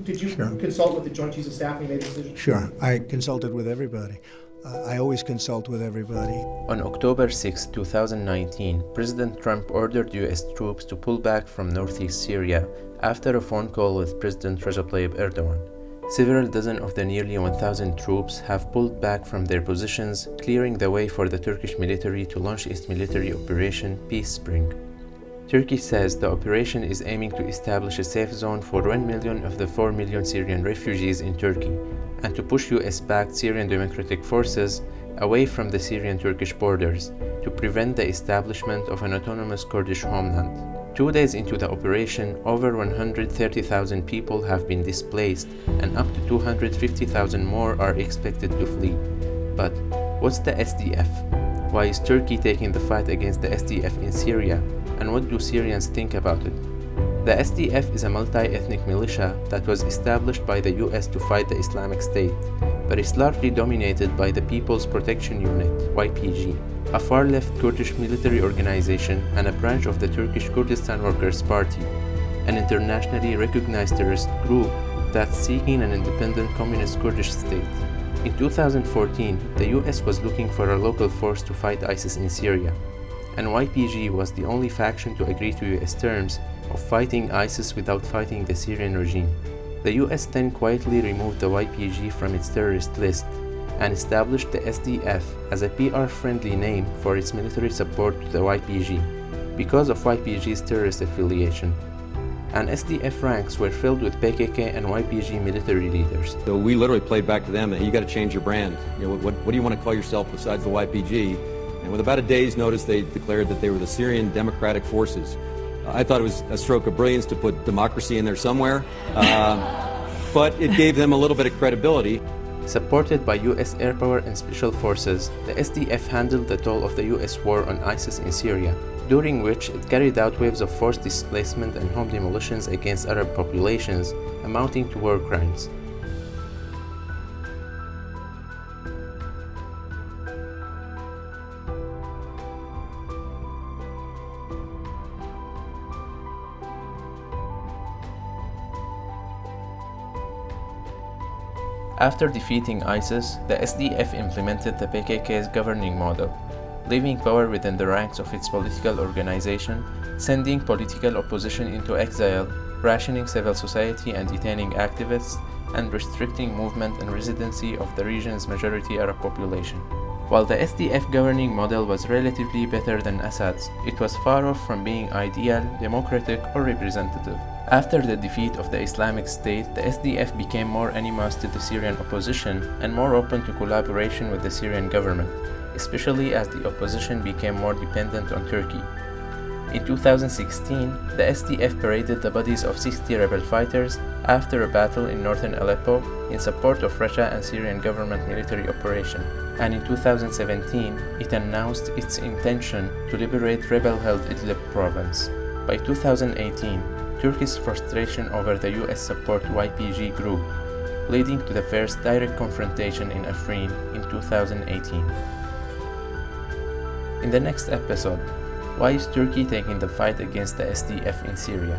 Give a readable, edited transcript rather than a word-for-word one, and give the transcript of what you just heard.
Did you Sure. consult with the Joint Chiefs of Staff when you made the decision? Sure, I consulted with everybody. I always consult with everybody. On October 6, 2019, President Trump ordered US troops to pull back from Northeast Syria after a phone call with President Recep Tayyip Erdogan. Several dozen of the nearly 1,000 troops have pulled back from their positions, clearing the way for the Turkish military to launch its military operation Peace Spring. Turkey says the operation is aiming to establish a safe zone for 1 million of the 4 million Syrian refugees in Turkey, and to push US-backed Syrian Democratic Forces away from the Syrian-Turkish borders to prevent the establishment of an autonomous Kurdish homeland. 2 days into the operation, over 130,000 people have been displaced and up to 250,000 more are expected to flee. But what's the SDF? Why is Turkey taking the fight against the SDF in Syria? And what do Syrians think about it? The SDF is a multi-ethnic militia that was established by the US to fight the Islamic State, but is largely dominated by the People's Protection Unit, YPG, a far-left Kurdish military organization and a branch of the Turkish Kurdistan Workers' Party, an internationally recognized terrorist group that's seeking an independent communist Kurdish state. In 2014, the US was looking for a local force to fight ISIS in Syria, and YPG was the only faction to agree to US terms of fighting ISIS without fighting the Syrian regime. The US then quietly removed the YPG from its terrorist list and established the SDF as a PR-friendly name for its military support to the YPG because of YPG's terrorist affiliation. And SDF ranks were filled with PKK and YPG military leaders. So we literally played back to them that you got to change your brand. You know, what do you want to call yourself besides the YPG? And with about a day's notice, they declared that they were the Syrian Democratic Forces. I thought it was a stroke of brilliance to put democracy in there somewhere, but it gave them a little bit of credibility. Supported by US air power and special forces, the SDF handled the toll of the US war on ISIS in Syria, during which it carried out waves of forced displacement and home demolitions against Arab populations, amounting to war crimes. After defeating ISIS, the SDF implemented the PKK's governing model, leaving power within the ranks of its political organization, sending political opposition into exile, rationing civil society and detaining activists, and restricting movement and residency of the region's majority Arab population. While the SDF governing model was relatively better than Assad's, it was far off from being ideal, democratic, or representative. After the defeat of the Islamic State, the SDF became more animous to the Syrian opposition and more open to collaboration with the Syrian government, especially as the opposition became more dependent on Turkey. In 2016, the SDF paraded the bodies of 60 rebel fighters after a battle in northern Aleppo in support of Russia and Syrian government military operation. And in 2017, it announced its intention to liberate rebel-held Idlib province. By 2018, Turkey's frustration over the US-support YPG grew, leading to the first direct confrontation in Afrin in 2018. In the next episode, why is Turkey taking the fight against the SDF in Syria?